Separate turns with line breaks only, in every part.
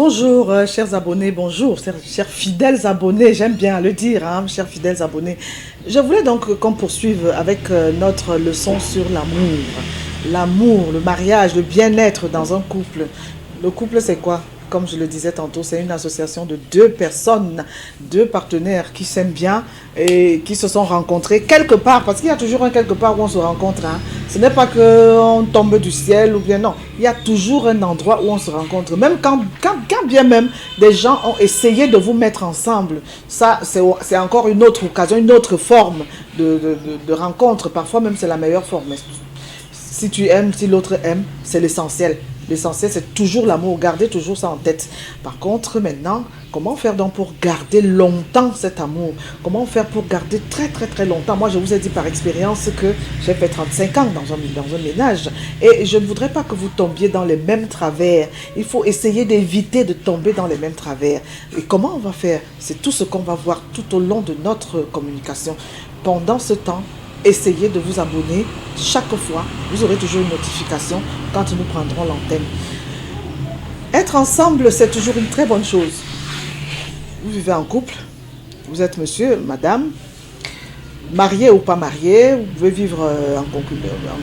Bonjour, chers abonnés, bonjour, chers fidèles abonnés, j'aime bien le dire, hein, chers fidèles abonnés. Je voulais donc qu'on poursuive avec notre leçon sur l'amour. L'amour, le mariage, le bien-être dans un couple. Le couple, c'est quoi? Comme je le disais tantôt, c'est une association de deux personnes, deux partenaires qui s'aiment bien et qui se sont rencontrés quelque part, parce qu'il y a toujours un quelque part où on se rencontre. Hein. Ce n'est pas qu'on tombe du ciel ou bien non. Il y a toujours un endroit où on se rencontre. Même quand bien même des gens ont essayé de vous mettre ensemble, ça c'est encore une autre occasion, une autre forme de rencontre. Parfois même c'est la meilleure forme. Mais si tu aimes, si l'autre aime, c'est l'essentiel. L'essentiel, c'est toujours l'amour. Gardez toujours ça en tête. Par contre, maintenant, comment faire donc pour garder longtemps cet amour? Comment faire pour garder très longtemps? Moi, je vous ai dit par expérience que j'ai fait 35 ans dans un ménage. Et je ne voudrais pas que vous tombiez dans les mêmes travers. Il faut essayer d'éviter de tomber dans les mêmes travers. Et comment on va faire? C'est tout ce qu'on va voir tout au long de notre communication. Pendant ce temps, essayez de vous abonner chaque fois. Vous aurez toujours une notification quand nous prendrons l'antenne. Être ensemble, c'est toujours une très bonne chose. Vous vivez en couple, vous êtes monsieur, madame, marié ou pas marié, vous pouvez vivre en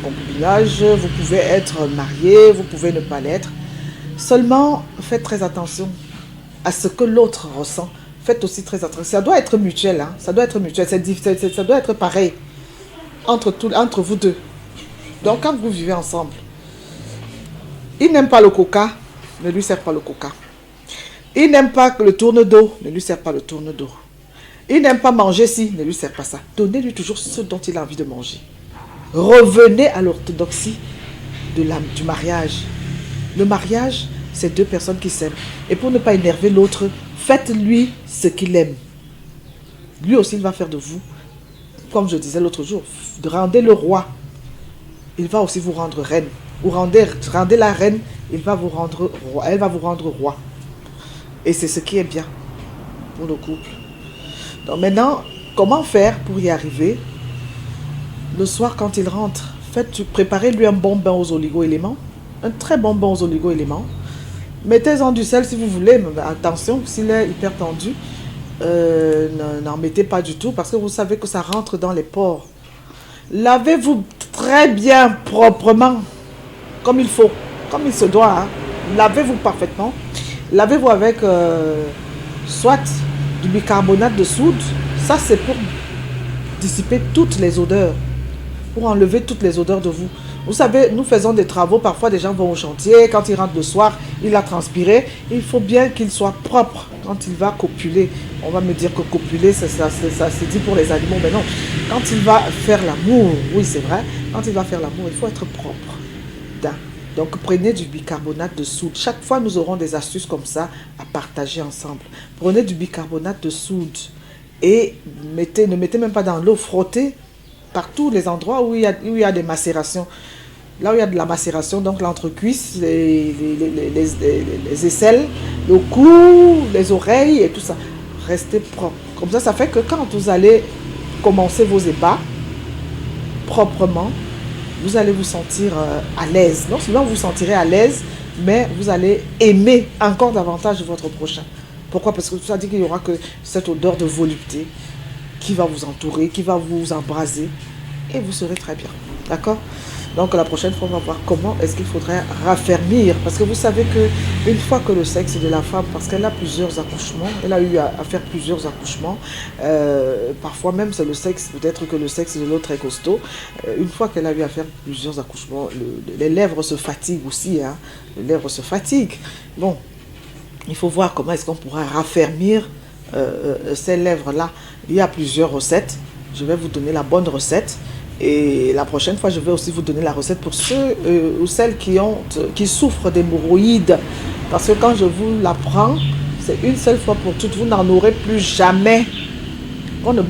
concubinage, vous pouvez être marié, vous pouvez ne pas l'être. Seulement, faites très attention à ce que l'autre ressent. Faites aussi très attention. Ça doit être mutuel, hein? Ça doit être mutuel, ça doit être pareil. Entre vous deux. Donc quand vous vivez ensemble, il n'aime pas le coca, ne lui sert pas le coca. Il n'aime pas le tourne-dos, ne lui sert pas le tourne-dos. Il n'aime pas manger ci, ne lui sert pas ça. Donnez-lui toujours ce dont il a envie de manger. Revenez à l'orthodoxie du mariage. Le mariage, c'est deux personnes qui s'aiment. Et pour ne pas énerver l'autre, faites-lui ce qu'il aime. Lui aussi, il va faire de vous, comme je disais l'autre jour, rendez-le roi. Il va aussi vous rendre reine. Ou rendez la reine, elle va vous rendre roi. Et c'est ce qui est bien pour le couple. Donc maintenant, comment faire pour y arriver? Le soir, quand il rentre, préparez-lui un bon bain aux oligo-éléments. Un très bon bain aux oligo-éléments. Mettez-en du sel si vous voulez, mais attention, s'il est hyper tendu, n'en mettez pas du tout parce que vous savez que ça rentre dans les pores. Lavez-vous très bien proprement, comme il faut, comme il se doit. Hein. Lavez-vous parfaitement. Lavez-vous avec soit du bicarbonate de soude. Ça, c'est pour dissiper toutes les odeurs, pour enlever toutes les odeurs de vous. Vous savez, nous faisons des travaux, parfois des gens vont au chantier, quand ils rentrent le soir, il a transpiré, il faut bien qu'il soit propre quand il va copuler. On va me dire que copuler, ça c'est dit pour les animaux, mais non. Quand il va faire l'amour, oui c'est vrai, quand il va faire l'amour, il faut être propre. Donc prenez du bicarbonate de soude. Chaque fois, nous aurons des astuces comme ça à partager ensemble. Prenez du bicarbonate de soude et ne mettez même pas dans l'eau, frottez partout les endroits où il y a des macérations. Là où il y a de la macération, donc l'entrecuisse, les aisselles, le cou, les oreilles et tout ça. Restez propre. Comme ça fait que quand vous allez commencer vos ébats proprement, vous allez vous sentir à l'aise. Non seulement vous vous sentirez à l'aise, mais vous allez aimer encore davantage votre prochain. Pourquoi? Parce que ça dit qu'il y aura que cette odeur de volupté qui va vous entourer, qui va vous embraser et vous serez très bien. D'accord? Donc la prochaine fois, on va voir comment est-ce qu'il faudrait raffermir. Parce que vous savez qu'une fois que le sexe de la femme, parce qu'elle a plusieurs accouchements, elle a eu à faire plusieurs accouchements, parfois même c'est le sexe, peut-être que le sexe de l'autre est costaud, une fois qu'elle a eu à faire plusieurs accouchements, les lèvres se fatiguent aussi, hein, les lèvres se fatiguent. Bon, il faut voir comment est-ce qu'on pourra raffermir ces lèvres-là. Il y a plusieurs recettes, je vais vous donner la bonne recette. Et la prochaine fois, je vais aussi vous donner la recette pour ceux ou celles qui souffrent d'hémorroïdes. Parce que quand je vous l'apprends, c'est une seule fois pour toutes. Vous n'en aurez plus jamais. Qu'on ne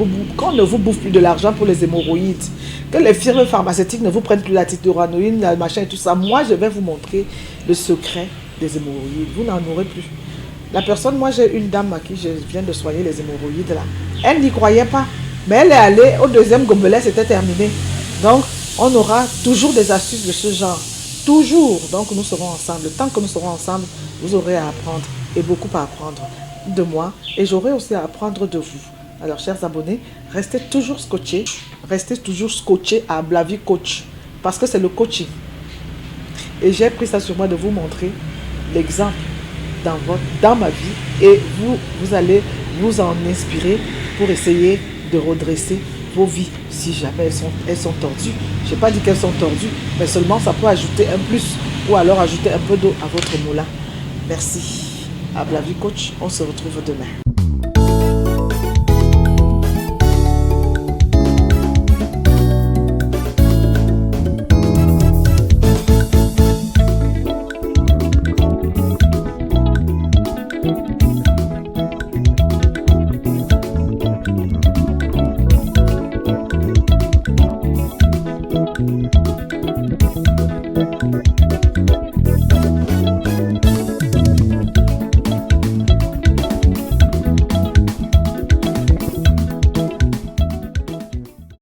vous bouffe plus de l'argent pour les hémorroïdes. Que les firmes pharmaceutiques ne vous prennent plus la thyroïde, la machin et tout ça. Moi, je vais vous montrer le secret des hémorroïdes. Vous n'en aurez plus. La personne, moi, j'ai une dame à qui je viens de soigner les hémorroïdes là. Elle n'y croyait pas. Mais elle est allée au deuxième gobelet, c'était terminé. Donc, on aura toujours des astuces de ce genre. Toujours. Donc, nous serons ensemble. Tant que nous serons ensemble, vous aurez à apprendre. et beaucoup à apprendre de moi et j'aurai aussi à apprendre de vous. Alors, chers abonnés, restez toujours scotchés à Blavi Coach parce que c'est le coaching. Et j'ai pris ça sur moi de vous montrer l'exemple dans ma vie et vous allez vous en inspirer pour essayer de redresser vos vies si jamais elles sont tordues. Je n'ai pas dit qu'elles sont tordues, mais seulement ça peut ajouter un plus ou alors ajouter un peu d'eau à votre moulin. Merci. À Blavi Coach, on se retrouve demain.